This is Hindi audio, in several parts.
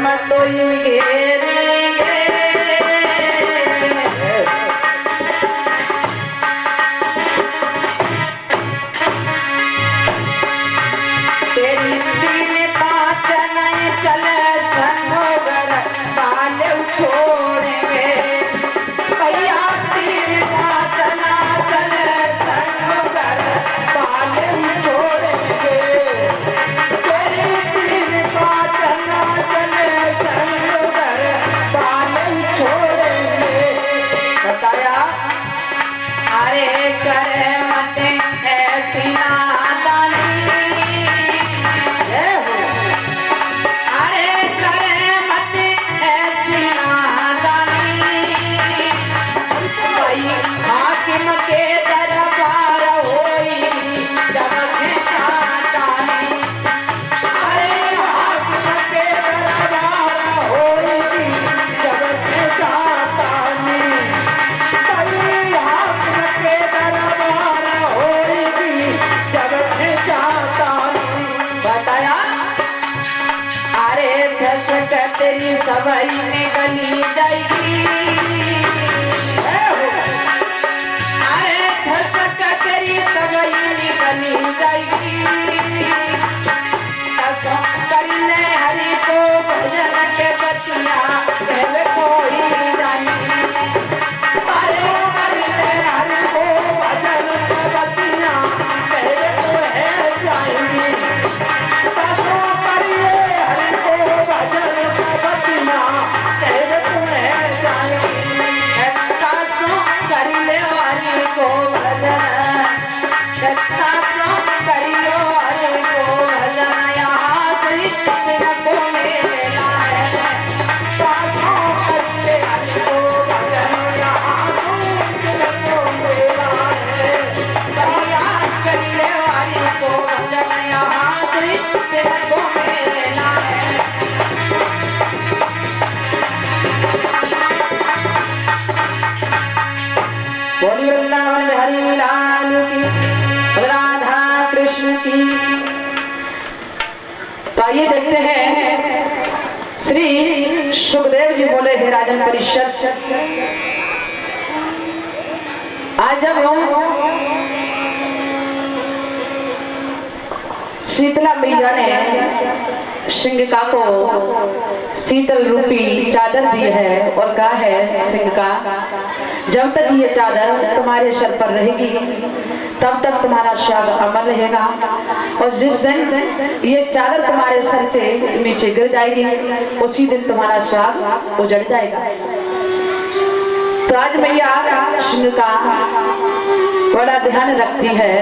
कर्म तो ही घेरेंगे। तेरी तीन पाँच नहीं चले संगोगर बाले छोड़ेंगे। भैया तीन पाँच ना चले संगोगर बाले छोड़ेंगे। तेरी तीन पाँच ना चले संगोगर बाले छोड़ेंगे। बताया अरे करे मत ऐसी नादानी। अरे करे मत ऐसी नादानी। भाई हाकिम के दरबार होई जब खिंचातानी। अरे हाकिम के दरबार होई जब खिंचातानी। भाई हाकिम के दरबार होई जब खिंचातानी। बताया अरे दशक तेरी सभई में गली जाएगी। अरे दशक तेरी सभई में गली जाएगी। दसों करने हरि को भजन के बचिया कहवे कोई जानी। अरे करने हरि को भजन के बचिया कहवे कोई जाएंगी। दसों करिए हरि को भजन के बचिया कहवे कोई जाएंगी। दसों कर ले हरि को भजन। दसों कर लो हरि को भजन। यहाँ कृष्ण को मेला है। दसों कर ले हरि को भजन। यहाँ कृष्ण को मेला है। भैया कर ले हरि को भजन। यहाँ कृष्ण को मेला है। बोली वृंदावन हरि लाल की, राधा कृष्ण की। तो आइए देखते हैं श्री सुखदेव जी बोले हे राजन परिषद। आज जब शीतला मैया ने सिंहिका को शीतल रूपी चादर दी है और कहा है सिंहिका जब तक ये चादर तुम्हारे सर पर रहेगी तब तक तुम्हारा स्वाग अमर रहेगा। और जिस दिन ये चादर तुम्हारे सर से नीचे गिर जाएगी उसी दिन तुम्हारा स्वाग उजड़ जाएगा। तो आज मैया सिंहिका बड़ा ध्यान रखती है।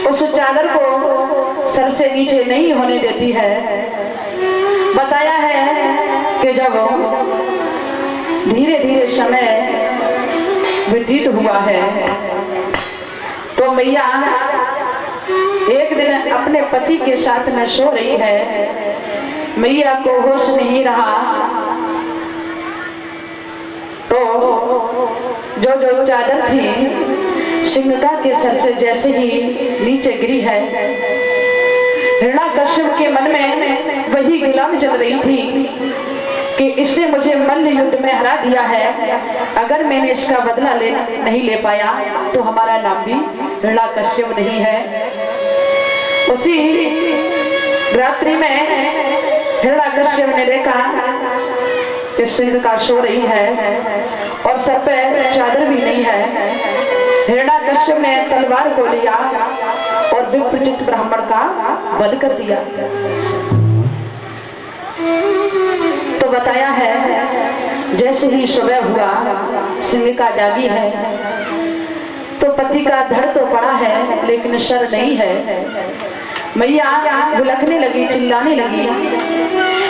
उस चादर को सर से नीचे नहीं होने देती है। बताया है कि जब धीरे धीरे समय व्यतीत हुआ है तो मैया एक दिन अपने पति के साथ में सो रही है। मैया को होश नहीं रहा तो जो चादर थी सिंहिका के सर से जैसे ही नीचे गिरी है, हिरण्याकश्यप के मन में वही गिलानी चल रही थी कि इसने मुझे मल्ल युद्ध में हरा दिया है। अगर मैंने इसका बदला नहीं ले पाया तो हमारा नाम भी हिरण्याकश्यप नहीं है। उसी रात्रि में हिरण्याकश्यप ने देखा कि सिंहिका सो रही है और सर पे चादर भी नहीं है। हिरण्याकश्यप ने तलवार को लिया और विप्रचित ब्राह्मण का वध कर दिया। तो बताया है जैसे ही सुबह हुआ सिंहिका जागी है तो पति का धड़ तो पड़ा है लेकिन सर नहीं है। मैया भुलकने लगी, चिल्लाने लगी।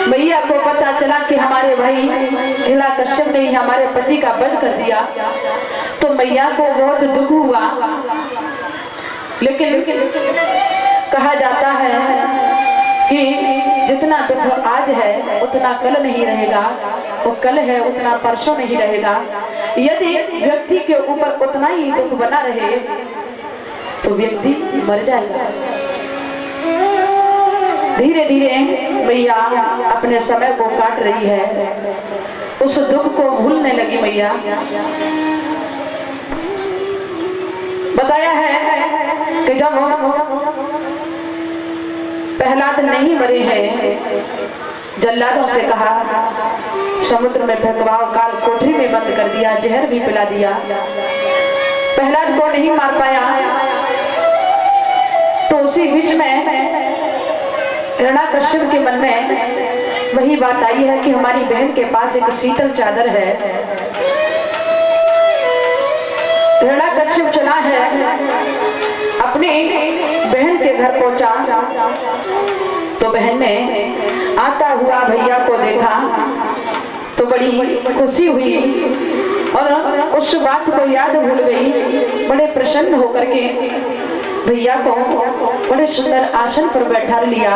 मैया को पता चला कि हमारे भाई हिरण्याकश्यप ने हमारे पति का वध कर दिया। तो मैया को बहुत दुख हुआ। लेकिन कहा जाता है कि जितना दुख आज है उतना कल नहीं रहेगा, वो कल है उतना परसों नहीं रहेगा। यदि व्यक्ति के ऊपर उतना ही दुख बना रहे तो व्यक्ति मर जाएगा। धीरे धीरे मैया अपने समय को काट रही है, उस दुख को भूलने लगी मैया। बताया है कि जब प्रहलाद नहीं मरे हैं, जल्लादों से कहा समुद्र में फेंकवाओ, काल कोठरी में बंद कर दिया, जहर भी पिला दिया, प्रहलाद को नहीं मार पाया। तो उसी बीच में हिरण्याकश्यप के मन में वही बात आई है कि हमारी बहन के पास एक शीतल चादर है। हिरण्याकश्यप चला है, अपनी बहन के घर पहुंचा तो बहन ने आता हुआ भैया को देखा तो बड़ी खुशी हुई और उस बात को याद भूल गई। बड़े प्रसन्न होकर के भैया को बड़े सुंदर आसन पर बैठा लिया।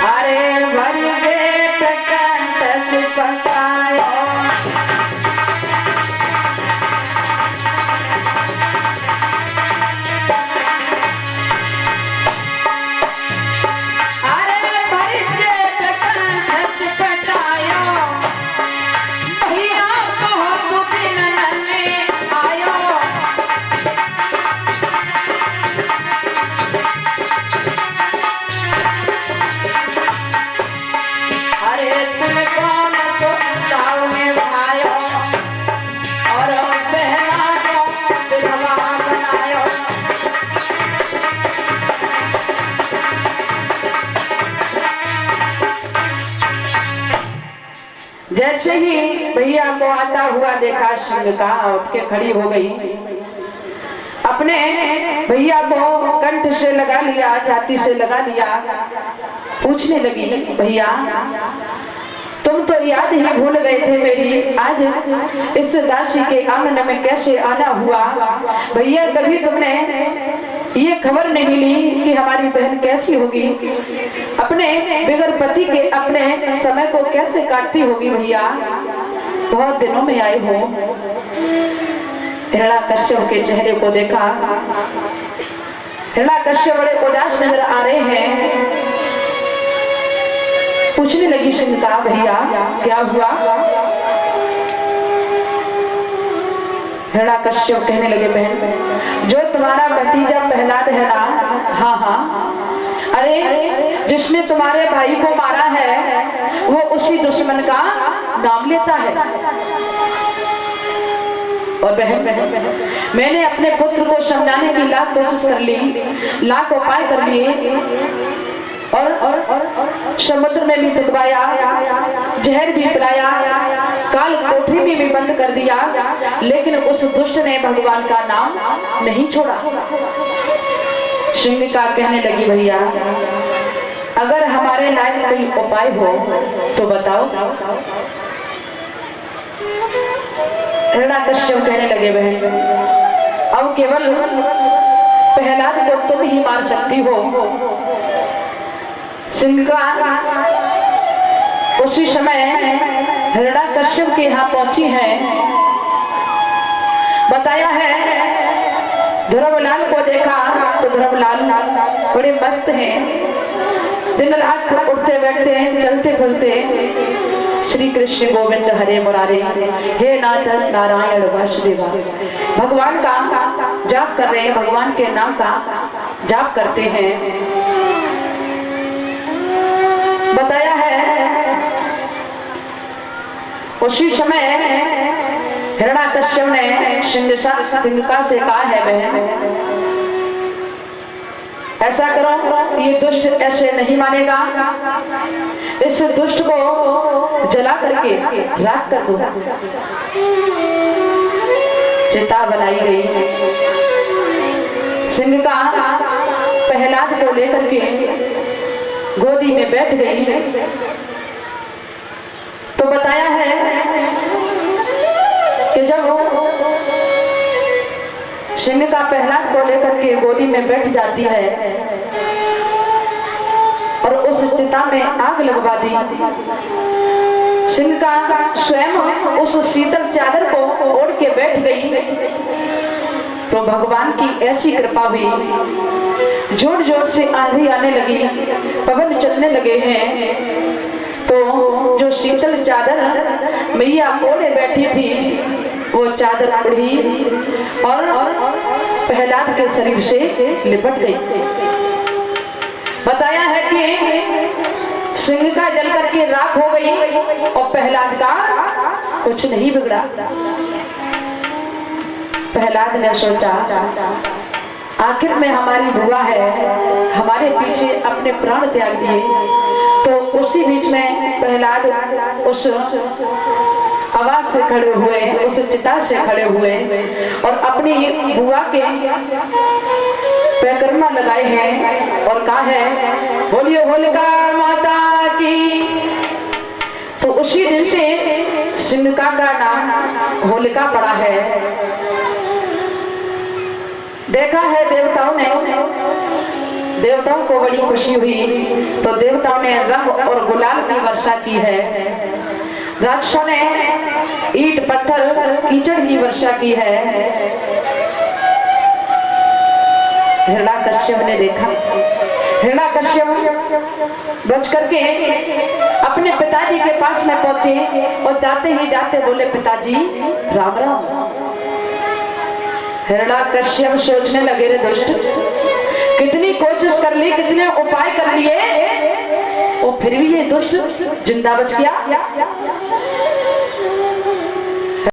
अरे भरी जेठ कंठ चुपकायो, जैसे ही भैया को आता हुआ देखा, सिंहिका उठ के खड़ी हो गई, अपने भैया को कंठ से लगा लिया, छाती से लगा लिया, पूछने लगी भैया तुम तो याद ही भूल गए थे मेरी, आज इस दासी के आंगन में कैसे आना हुआ? भैया कभी तुमने ये खबर नहीं ली कि हमारी बहन कैसी होगी, अपने बिगर पति के अपने समय को कैसे काटती होगी? भैया बहुत दिनों में आए हो। हिरण्याकश्यप के चेहरे को देखा, हिरण्याकश्यप बड़े उदास नजर आ रहे हैं। पूछने लगी सिंहिका भैया क्या हुआ? हिरण्याकश्यप कहने लगे बहन जो तुम्हारा भतीजा प्रहलाद है ना, हाँ हाँ, अरे जिसने तुम्हारे भाई को मारा है वो उसी दुश्मन का नाम लेता है। और बहन मैंने अपने पुत्र को समझाने की लाख कोशिश कर ली, लाख उपाय कर लिए और समुद्र में भी डुबवाया, जहर भी पिलाया, काल कोठरी में भी बंद कर दिया, लेकिन उस दुष्ट ने भगवान का नाम नहीं छोड़ा। सिंहिका कहने लगी भैया अगर हमारे लायक कोई उपाय हो तो बताओ। हिरण्याकश्यप कहने लगे बहन अब केवल प्रहलाद को तुम ही मार सकती हो। सिंहिका उसी समय हिरण्याकश्यप के यहाँ पहुंची है। बताया है ध्रुवलाल को देखा तो ध्रुवलाल बड़े मस्त हैं, दिन रात उठते बैठते चलते फिरते श्री कृष्ण गोविंद हरे मुरारे हे नाथ नारायण वासुदेवा भगवान का जाप कर रहे हैं, भगवान के नाम का जाप करते हैं। बताया है उसी समय हिरण्याकश्यप ने सिंहिका से कहा है बहन ऐसा करो ये दुष्ट ऐसे नहीं मानेगा, इस दुष्ट को जला करके राख कर दो। चिता बनाई गई, सिंहिका प्रहलाद को लेकर के गोदी में बैठ गई। तो बताया है कि जब सिंहिका प्रहलाद को लेकर के गोदी में बैठ जाती है और उस चिता में आग लगवा दी, सिंहिका स्वयं उस शीतल चादर को ओढ़ के बैठ गई। तो भगवान की ऐसी कृपा हुई, जोर जोर से आंधी आने लगी, पवन चलने लगे हैं। तो जो शीतल चादर मैया ओढ़े बैठी थी वो चादर उड़ी और प्रहलाद के शरीर से लिपट गई। बताया है कि सिंह का जल करके राख हो गई और प्रहलाद का कुछ नहीं बिगड़ा। प्रहलाद ने सोचा आखिर में हमारी बुआ है, हमारे पीछे अपने प्राण त्याग दिए। तो उसी बीच में प्रहलाद उस आवाज से खड़े हुए, उस चिता से खड़े हुए और अपनी बुआ के परिक्रमा लगाए हैं और कहा है बोलिए होलिका माता की। तो उसी दिन से सिंहिका का नाम होलिका पड़ा है। देखा है देवताओं को बड़ी खुशी हुई, तो देवताओं ने रंग और गुलाल की वर्षा की है। राक्षसों ने ईंट पत्थर कीचड़ की वर्षा की है। हिरण्याकश्यप ने देखा, हिरण्याकश्यप बच करके अपने पिताजी के पास में पहुंचे और जाते ही जाते बोले पिताजी राम राम। हिरण्याकश्यप सोचने लगे रे दुष्ट, कितनी कोशिश कर ली, कितने उपाय कर लिए और फिर भी ये दुष्ट जिंदा बच गया।